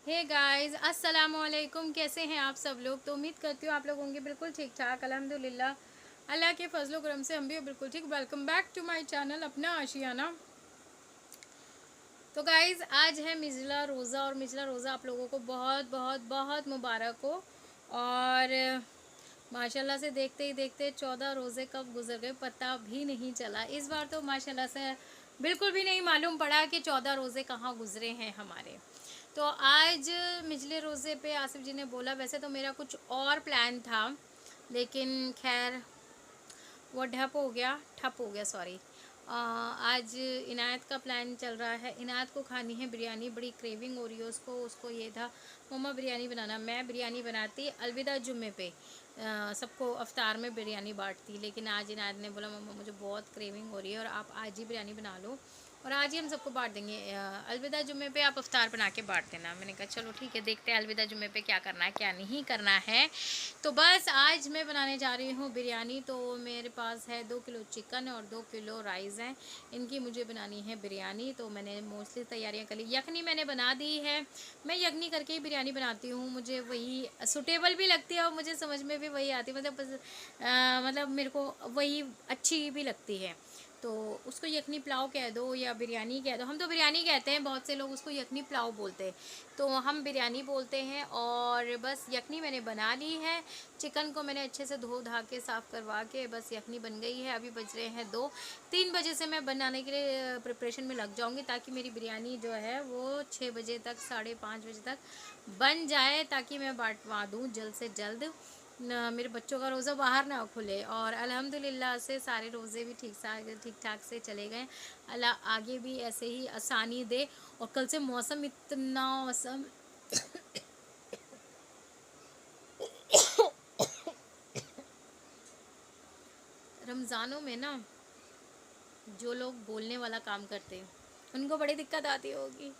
Hey guys, अस्सलाम वालेकुम। कैसे हैं आप सब लोग? तो उम्मीद करती हूँ आप लोग होंगे बिल्कुल ठीक ठाक। अल्हम्दुलिल्लाह, अल्लाह के फजलो करम से हम भी बिल्कुल ठीक। Welcome back to my channel अपना आशियाना। तो गाइस, आज है मिजला रोज़ा और मिजला रोज़ा आप लोगों को बहुत बहुत बहुत मुबारक हो। और माशाल्लाह से देखते ही देखते 14 रोज़े कब गुजर गए पता भी नहीं चला। इस बार तो माशाल्लाह से बिल्कुल भी नहीं मालूम पड़ा कि 14 रोज़े कहाँ गुजरे हैं हमारे। तो आज मिजले रोज़े पे आसिफ जी ने बोला, वैसे तो मेरा कुछ और प्लान था, लेकिन खैर वो ठप हो गया सॉरी। आज इनायत का प्लान चल रहा है। इनायत को खानी है बिरयानी, बड़ी क्रेविंग हो रही है उसको। उसको ये था मम्मा बिरयानी बनाना। मैं बिरयानी बनाती अलविदा जुम्मे पे, सबको अफ्तार में बिरयानी बांटती, लेकिन आज इनायत ने बोला मम्मा मुझे बहुत क्रेविंग हो रही है और आप आज ही बिरयानी बना लो और आज ही हम सबको बांट देंगे। अलविदा जुम्मे पे आप अफ्तार बना के बांट देना। मैंने कहा चलो ठीक है, देखते हैं अलविदा जुम्मे पे क्या करना है क्या नहीं करना है। तो बस आज मैं बनाने जा रही हूँ बिरयानी। तो मेरे पास है 2 किलो चिकन और 2 किलो राइस हैं। इनकी मुझे बनानी है बिरयानी। तो मैंने मोस्टली तैयारियाँ कर ली। यखनी मैंने बना दी है। मैं यखनी करके ही बिरयानी बनाती हूँ, मुझे वही सूटेबल भी लगती है और मुझे समझ में भी वही आती है। मतलब मेरे को वही अच्छी भी लगती है। तो उसको यखनी पुलाव कह दो या बिरयानी कह दो, हम तो बिरयानी कहते हैं, बहुत से लोग उसको यखनी पुलाव बोलते हैं, तो हम बिरयानी बोलते हैं। और बस यखनी मैंने बना ली है। चिकन को मैंने अच्छे से धो धा के साफ़ करवा के बस यखनी बन गई है। अभी बज रहे हैं 2, 3 बजे से मैं बनाने के लिए प्रिपरेशन में लग जाऊंगी, ताकि मेरी बिरयानी जो है वो 6 बजे तक 5:30 बजे तक बन जाए, ताकि मैं बांटवा दूँ जल्द से जल्द, मेरे बच्चों का रोज़ा बाहर ना खुले। और अल्हम्दुलिल्लाह से सारे रोज़े भी ठीक ठाक से चले गए। अल्लाह आगे भी ऐसे ही आसानी दे। और कल से मौसम इतना औसम रमज़ानों में ना जो लोग बोलने वाला काम करते हैं उनको बड़ी दिक्कत आती होगी।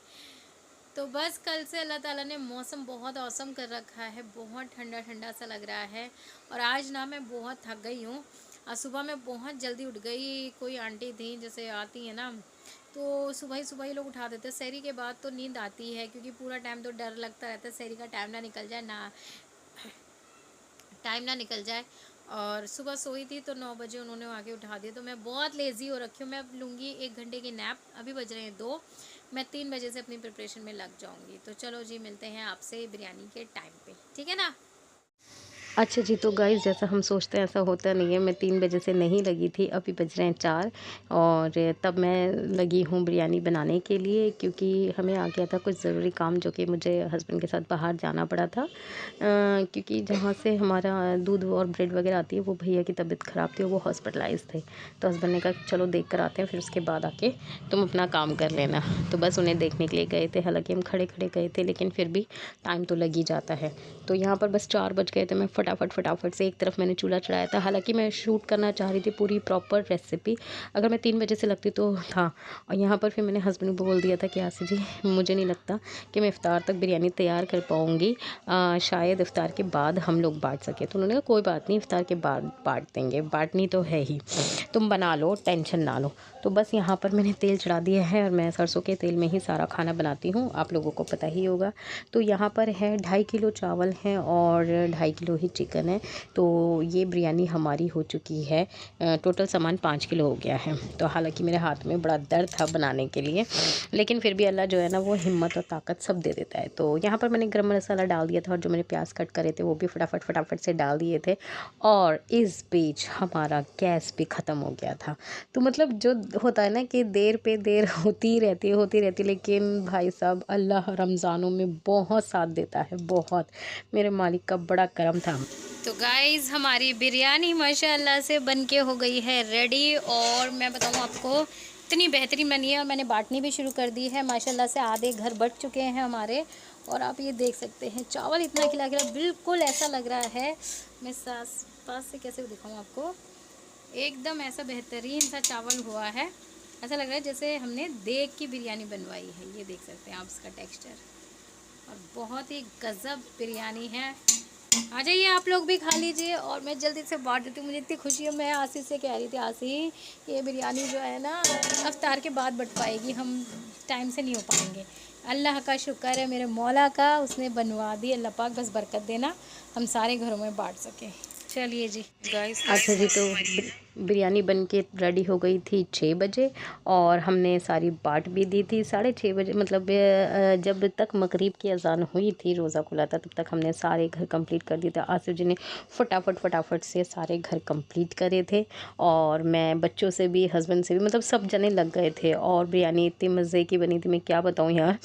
तो बस कल से अल्लाह ताला ने मौसम बहुत औसम कर रखा है, बहुत ठंडा ठंडा सा लग रहा है। और आज ना मैं बहुत थक गई हूँ। आज सुबह मैं बहुत जल्दी उठ गई। कोई आंटी थी जैसे आती है ना, तो सुबह ही लोग उठा देते हैं। सहरी के बाद तो नींद आती है, क्योंकि पूरा टाइम तो डर लगता रहता है सहरी का टाइम ना निकल जाए, ना टाइम ना निकल जाए। और सुबह सोई थी तो 9 बजे उन्होंने आके उठा दिया। तो मैं बहुत लेज़ी हो रखी हूँ। मैं अब लूँगी 1 घंटे की नैप। अभी बज रहे हैं 2, मैं 3 बजे से अपनी प्रिपरेशन में लग जाऊँगी। तो चलो जी, मिलते हैं आपसे बिरयानी के टाइम पे, ठीक है ना। अच्छा जी, तो गाइस जैसा हम सोचते हैं ऐसा होता नहीं है। मैं 3 बजे से नहीं लगी थी, अभी बज रहे हैं 4 और तब मैं लगी हूँ बिरयानी बनाने के लिए, क्योंकि हमें आ गया था कुछ ज़रूरी काम, जो कि मुझे हस्बैंड के साथ बाहर जाना पड़ा था। क्योंकि जहाँ से हमारा दूध और ब्रेड वगैरह आती है, वो भैया की तबीयत ख़राब थी और वो हॉस्पिटलाइज़ थे। तो हस्बैंड ने कहा चलो देख कर आते हैं, फिर उसके बाद आके तुम अपना काम कर लेना। तो बस उन्हें देखने के लिए गए थे। हालाँकि हम खड़े-खड़े गए थे, लेकिन फिर भी टाइम तो लग ही जाता है। तो यहाँ पर बस 4 बज गए थे। मैं फटाफट से एक तरफ मैंने चूल्हा चढ़ाया था। हालाँकि मैं शूट करना चाह रही थी पूरी प्रॉपर रेसिपी, अगर मैं 3 बजे से लगती तो था। और यहाँ पर फिर मैंने हस्बैंड को बोल दिया था कि आसिफ जी, मुझे नहीं लगता कि मैं इफ़्तार तक बिरयानी तैयार कर पाऊँगी, शायद इफ़्तार के बाद हम लोग बाँट सकें। तो उन्होंने कहा कोई बात नहीं, इफ़्तार के बाद बाँट देंगे, बाँटनी तो है ही, तुम बना लो, टेंशन ना लो। तो बस यहाँ पर मैंने तेल चढ़ा दिया है और मैं सरसों के तेल में ही सारा खाना बनाती हूँ, आप लोगों को पता ही होगा। तो यहाँ पर है 2.5 किलो चावल हैं और 2.5 किलो ही चिकन है। तो ये बिरयानी हमारी हो चुकी है। टोटल सामान 5 किलो हो गया है। तो हालांकि मेरे हाथ में बड़ा दर्द था बनाने के लिए, लेकिन फिर भी अल्लाह जो है ना, वो हिम्मत और ताकत सब दे देता है। तो यहाँ पर मैंने गरम मसाला डाल दिया था और जो मैंने प्याज कट करे थे वो भी फटाफट से डाल दिए थे। और इस बीच हमारा गैस भी ख़त्म हो गया था। तो मतलब जो होता है ना कि देर पे देर होती रहती, लेकिन भाई साहब अल्लाह रमज़ानों में बहुत साथ देता है, बहुत। मेरे मालिक का बड़ा करम था। तो गाइज़, हमारी बिरयानी माशाल्लाह से बन के हो गई है रेडी। और मैं बताऊँ आपको, इतनी बेहतरीन बनी है और मैंने बांटनी भी शुरू कर दी है। माशाल्लाह से आधे घर बट चुके हैं हमारे। और आप ये देख सकते हैं चावल इतना खिला खिला, बिल्कुल ऐसा लग रहा है, मैं पास से कैसे दिखाऊँ आपको, एकदम ऐसा बेहतरीन सा चावल हुआ है। ऐसा लग रहा है जैसे हमने देग की बिरयानी बनवाई है। ये देख सकते हैं आप इसका टेक्सचर, और बहुत ही गजब बिरयानी है। आ जाइए आप लोग भी खा लीजिए और मैं जल्दी से बांट देती हूँ। मुझे इतनी खुशी है, मैं आसिफ से कह रही थी, आसिफ ये बिरयानी जो है ना अफ्तार के बाद बट पाएगी, हम टाइम से नहीं हो पाएंगे। अल्लाह का शुक्र है, मेरे मौला का, उसने बनवा दी। अल्लाह पाक बस बरकत देना, हम सारे घरों में बांट सकें। चलिए जी गाइस। अच्छा जी, तो बिरयानी बन के रेडी हो गई थी 6 बजे और हमने सारी बाट भी दी थी 6:30 बजे। मतलब जब तक मगरिब की अजान हुई थी, रोज़ा खुला था, तब तक हमने सारे घर कंप्लीट कर दिए थे। आसिफ जी ने फटाफट से सारे घर कंप्लीट करे थे और मैं बच्चों से भी, हस्बैंड से भी, मतलब सब जने लग गए थे। और बिरयानी इतनी मज़े की बनी थी, मैं क्या बताऊँ यार,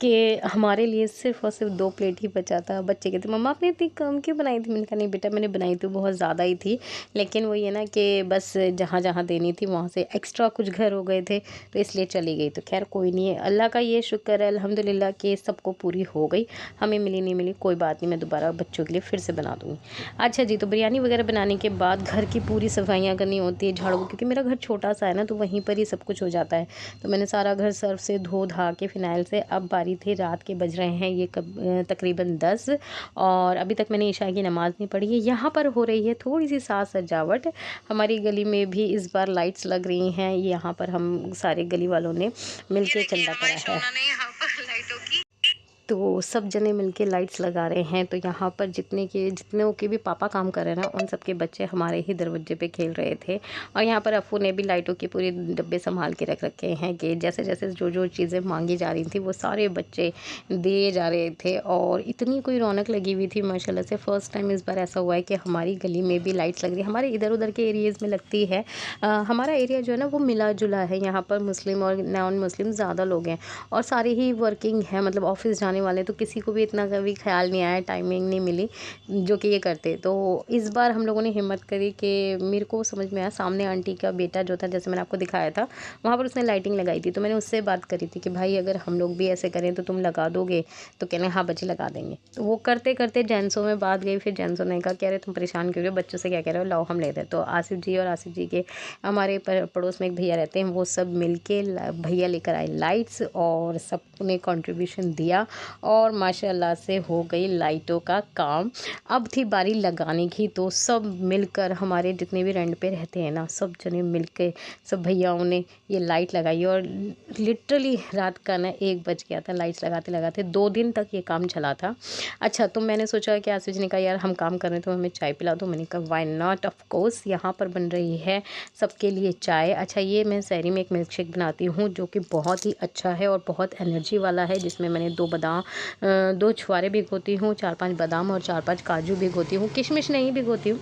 कि हमारे लिए सिर्फ़ और सिर्फ 2 प्लेट ही बचा था। बच्चे कहते मम्मा आपने इतनी कम क्यों बनाई थी? मैंने कहा नहीं बेटा, मैंने बनाई तो बहुत ज़्यादा ही थी, लेकिन वही है ना कि बस जहाँ जहाँ देनी थी वहाँ से एक्स्ट्रा कुछ घर हो गए थे, तो इसलिए चली गई। तो खैर कोई नहीं है, अल्लाह का ये शुक्र है अल्हम्दुलिल्लाह कि सबको पूरी हो गई। हमें मिली नहीं मिली कोई बात नहीं, मैं दोबारा बच्चों के लिए फिर से बना दूँगी। अच्छा जी, तो बिरयानी वगैरह बनाने के बाद घर की पूरी सफाइयाँ करनी होती है, झाड़ू, क्योंकि मेरा घर छोटा सा है ना, तो वहीं पर ही सब कुछ हो जाता है। तो मैंने सारा घर सर्फ से धो धा के फ़िनाइल से, अब बारी थी, रात के बज रहे हैं ये तकरीबन 10 और अभी तक मैंने इशा की नमाज़ नहीं पढ़ी है। यहाँ पर हो रही है थोड़ी सी साज सजावट। हमारी गली में भी इस बार लाइट्स लग रही हैं। यहाँ पर हम सारे गली वालों ने मिलके चंदा करा है। तो सब जने मिलके लाइट्स लगा रहे हैं। तो यहाँ पर जितनों के भी पापा काम कर रहे हैं ना, उन सब के बच्चे हमारे ही दरवाजे पे खेल रहे थे। और यहाँ पर अफू ने भी लाइटों के पूरे डब्बे संभाल के रख रखे हैं कि जैसे जैसे जो चीज़ें मांगी जा रही थी वो सारे बच्चे दिए जा रहे थे। और इतनी कोई रौनक लगी हुई थी माशाल्लाह से। फ़र्स्ट टाइम इस बार ऐसा हुआ है कि हमारी गली में भी लाइट्स लग रही है। हमारे इधर उधर के एरियाज़ में लगती है। हमारा एरिया जो है ना वो मिला जुला है। यहाँ पर मुस्लिम और नॉन मुस्लिम ज़्यादा लोग हैं और सारे ही वर्किंग हैं, मतलब ऑफिस जाने वाले। तो किसी को भी इतना कभी ख्याल नहीं आया, टाइमिंग नहीं मिली जो कि ये करते। तो इस बार हम लोगों ने हिम्मत करी कि मेरे को समझ में आया, सामने आंटी का बेटा जो था, जैसे मैंने आपको दिखाया था, वहाँ पर उसने लाइटिंग लगाई थी। तो मैंने उससे बात करी थी कि भाई अगर हम लोग भी ऐसे करें तो तुम लगा दोगे? तो कहने हाँ बच्चे लगा देंगे। तो वो करते करते जेंट्सों में बात गई। फिर जेंट्सों ने कहा कह रहे तुम परेशान क्यों रहे हो, बच्चों से क्या कह रहे हो, लाओ हम ले रहे। तो आसिफ जी और आसिफ जी के हमारे पड़ोस में एक भैया रहते हैं, वो सब मिलके भैया लेकर आए लाइट्स और सबने कंट्रीब्यूशन दिया और माशाल्लाह से हो गई लाइटों का काम। अब थी बारी लगाने की। तो सब मिलकर, हमारे जितने भी रेंट पे रहते हैं ना, सब जने मिलके, सब भैयाओं ने ये लाइट लगाई और लिटरली रात का ना 1 बज गया था लाइट्स लगाते लगाते। 2 दिन तक ये काम चला था। अच्छा, तो मैंने सोचा कि आसिफ जी ने कहा यार हम काम कर रहे हैं तो हमें चाय पिला दो। मैंने कहा व्हाई नॉट, ऑफ कोर्स। यहाँ पर बन रही है सबके लिए चाय। अच्छा, ये मैं सहरी में एक मिल्क शेक बनाती हूँ जो कि बहुत ही अच्छा है और बहुत एनर्जी वाला है, जिसमें मैंने 2 छुआरे भिगोती हूँ, 4-5 बादाम और 4-5 काजू भिगोती हूँ, किशमिश नहीं भिगोती हूँ।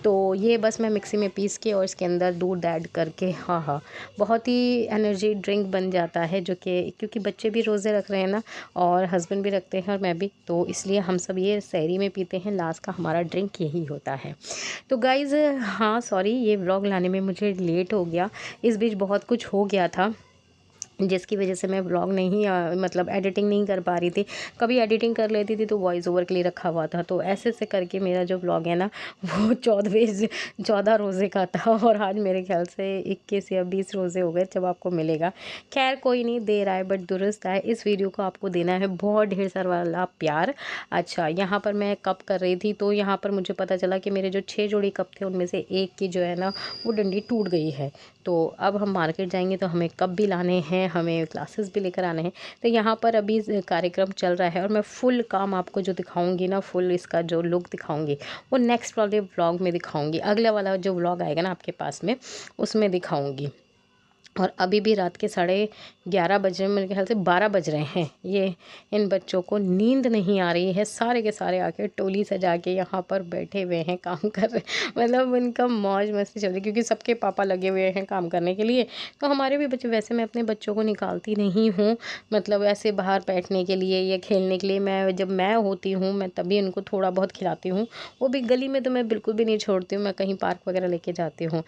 तो ये बस मैं मिक्सी में पीस के और इसके अंदर दूध ऐड करके, हाँ, बहुत ही एनर्जी ड्रिंक बन जाता है। जो कि क्योंकि बच्चे भी रोज़े रख रहे हैं ना और हस्बैंड भी रखते हैं और मैं भी, तो इसलिए हम सब ये सहरी में पीते हैं। लास्ट का हमारा ड्रिंक यही होता है। तो गाइज़, हाँ सॉरी, ये व्लॉग लाने में मुझे लेट हो गया। इस बीच बहुत कुछ हो गया था जिसकी वजह से मैं व्लॉग नहीं मतलब एडिटिंग नहीं कर पा रही थी। कभी एडिटिंग कर लेती थी तो वॉइस ओवर के लिए रखा हुआ था। तो ऐसे ऐसे करके मेरा जो व्लॉग है ना वो 14 रोज़े का था और आज मेरे ख्याल से 21 या 20 रोज़े हो गए जब आपको मिलेगा। खैर कोई नहीं, देर आए बट दुरुस्त आए। इस वीडियो को आपको देना है बहुत ढेर सारा वाला प्यार। अच्छा, यहाँ पर मैं कप कर रही थी तो यहाँ पर मुझे पता चला कि मेरे जो 6 जोड़ी कप थे उनमें से एक की जो है ना वो डंडी टूट गई है। तो अब हम मार्केट जाएंगे तो हमें कप भी लाने हैं, हमें ग्लासेस भी लेकर आने हैं। तो यहाँ पर अभी कार्यक्रम चल रहा है और मैं फुल काम आपको जो दिखाऊंगी ना, फुल इसका जो लुक दिखाऊंगी वो नेक्स्ट वाले व्लॉग में दिखाऊंगी। अगला वाला जो व्लॉग आएगा ना आपके पास में, उसमें दिखाऊंगी। और अभी भी रात के 11:30 बज रहे हैं, मेरे ख्याल से 12 बज रहे हैं। ये इन बच्चों को नींद नहीं आ रही है, सारे के सारे आके टोली सजा के यहाँ पर बैठे हुए हैं, काम कर रहे हैं। मतलब उनका मौज मस्ती चल रही है क्योंकि सबके पापा लगे हुए हैं काम करने के लिए। तो हमारे भी बच्चे, वैसे मैं अपने बच्चों को निकालती नहीं हूँ, मतलब ऐसे बाहर बैठने के लिए या खेलने के लिए। जब मैं होती हूँ मैं तभी उनको थोड़ा बहुत खिलाती हूँ, वो भी गली में तो मैं बिल्कुल भी नहीं छोड़ती हूँ, मैं कहीं पार्क वगैरह लेके जाती हूँ।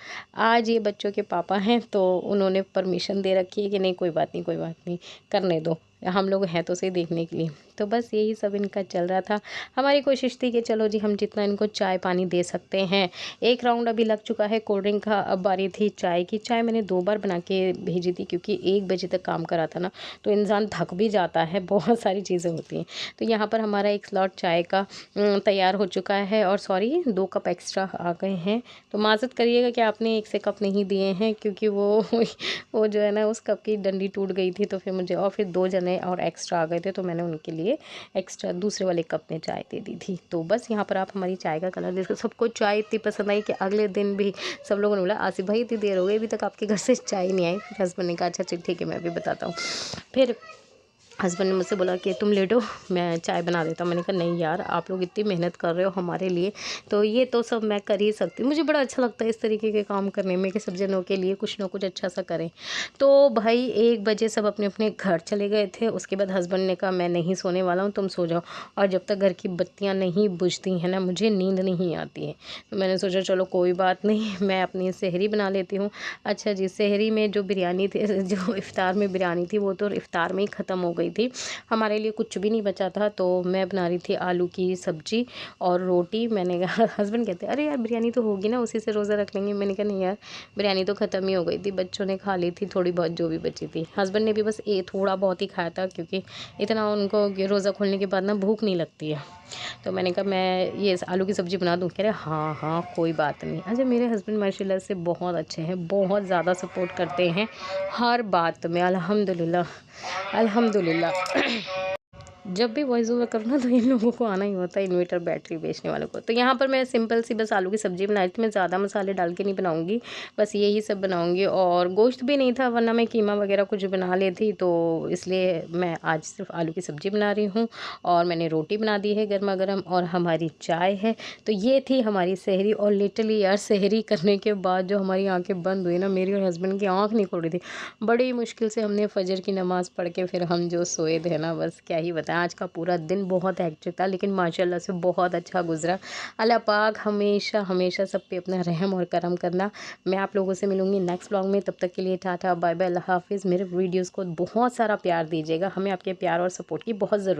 आज ये बच्चों के पापा हैं तो उन्होंने परमिशन दे रखी है कि नहीं कोई बात नहीं, कोई बात नहीं, करने दो, हम लोग हैं तो सही देखने के लिए। तो बस यही सब इनका चल रहा था। हमारी कोशिश थी कि चलो जी हम जितना इनको चाय पानी दे सकते हैं। एक राउंड अभी लग चुका है कोल्ड ड्रिंक का, अब बारी थी चाय की। चाय मैंने 2 बार बना के भेजी थी क्योंकि 1 बजे तक काम करा था ना, तो इंसान थक भी जाता है, बहुत सारी चीज़ें होती हैं। तो यहाँ पर हमारा 1 स्लॉट चाय का तैयार हो चुका है और सॉरी 2 कप एक्स्ट्रा आ गए हैं। तो माज़रत करिएगा कि आपने 1 से कप नहीं दिए हैं क्योंकि वो जो है ना उस कप की डंडी टूट गई थी, तो फिर मुझे और फिर 2 जने और एक्स्ट्रा आ गए थे, तो मैंने उनके लिए एक्स्ट्रा दूसरे वाले कप में चाय दे दी थी। तो बस यहाँ पर आप हमारी चाय का कलर देखो, सबको चाय इतनी पसंद आई कि अगले दिन भी सब लोगों ने बोला आसिफ भाई इतनी देर हो गई अभी तक आपके घर से चाय नहीं आई। फिर हस्बैंड ने कहा अच्छा चल ठीक है मैं अभी बताता हूँ। फिर हस्बैंड ने मुझसे बोला कि तुम लेटो मैं चाय बना देता हूँ। मैंने कहा नहीं यार आप लोग इतनी मेहनत कर रहे हो हमारे लिए, तो ये तो सब मैं कर ही सकती हूँ। मुझे बड़ा अच्छा लगता है इस तरीके के काम करने में कि सब जनों के लिए कुछ ना कुछ अच्छा सा करें। तो भाई 1 बजे सब अपने अपने घर चले गए थे। उसके बाद हस्बैंड ने कहा मैं नहीं सोने वाला हूँ, तुम सो जाओ, और जब तक घर की बत्तियाँ नहीं बुझती हैं ना मुझे नींद नहीं आती है। तो मैंने सोचा चलो कोई बात नहीं, मैं अपनी सेहरी बना लेती हूँ। अच्छा जी, सेहरी में जो बिरयानी थी, जो इफ़्तार में बिरयानी थी वो तो इफ़्तार में ही ख़त्म हो गई थी, हमारे लिए कुछ भी नहीं बचा था। तो मैं बना रही थी आलू की सब्जी और रोटी। मैंने कहा हस्बैंड कहते अरे यार बिरयानी तो होगी ना, उसी से रोज़ा रख लेंगे। मैंने कहा नहीं यार बिरयानी तो ख़त्म ही हो गई थी, बच्चों ने खा ली थी थोड़ी बहुत जो भी बची थी। हस्बैंड ने भी बस थोड़ा बहुत ही खाया था क्योंकि इतना उनको रोज़ा खोलने के बाद ना भूख नहीं लगती है। तो मैंने कहा मैं ये आलू की सब्ज़ी बना दूँ, कह रहे हाँ हाँ कोई बात नहीं। अच्छा मेरे हस्बैंड माशाल्लाह से बहुत अच्छे हैं, बहुत ज़्यादा सपोर्ट करते हैं हर बात में, अल्हम्दुलिल्लाह अल्हम्दुलिल्लाह। जब भी वॉइस ओवर करूँ ना तो इन लोगों को आना ही होता है, इन्वर्टर बैटरी बेचने वालों को। तो यहाँ पर मैं सिंपल सी बस आलू की सब्ज़ी बनाई थी, मैं ज़्यादा मसाले डाल के नहीं बनाऊँगी, बस यही सब बनाऊँगी। और गोश्त भी नहीं था वरना मैं कीमा वगैरह कुछ बना लेती, तो इसलिए मैं आज सिर्फ आलू की सब्ज़ी बना रही हूँ। और मैंने रोटी बना दी है गर्मा गर्म और हमारी चाय है। तो ये थी हमारी सेहरी। और लिटरली यार सेहरी करने के बाद जो हमारी आँखें बंद हुई ना, मेरी और हस्बैंड की आँख नहीं खुल रही थी। बड़ी मुश्किल से हमने फजर की नमाज़ पढ़ के फिर हम जो सोए थे ना, बस क्या ही बताएं। आज का पूरा दिन बहुत हेक्टिक था लेकिन माशाल्लाह से बहुत अच्छा गुजरा। अल्लाह पाक हमेशा हमेशा सब पे अपना रहम और करम करना। मैं आप लोगों से मिलूंगी नेक्स्ट व्लॉग में, तब तक के लिए टाटा बाय बाय, अल्लाह हाफिज़। मेरे वीडियोज़ को बहुत सारा प्यार दीजिएगा, हमें आपके प्यार और सपोर्ट की बहुत ज़रूरत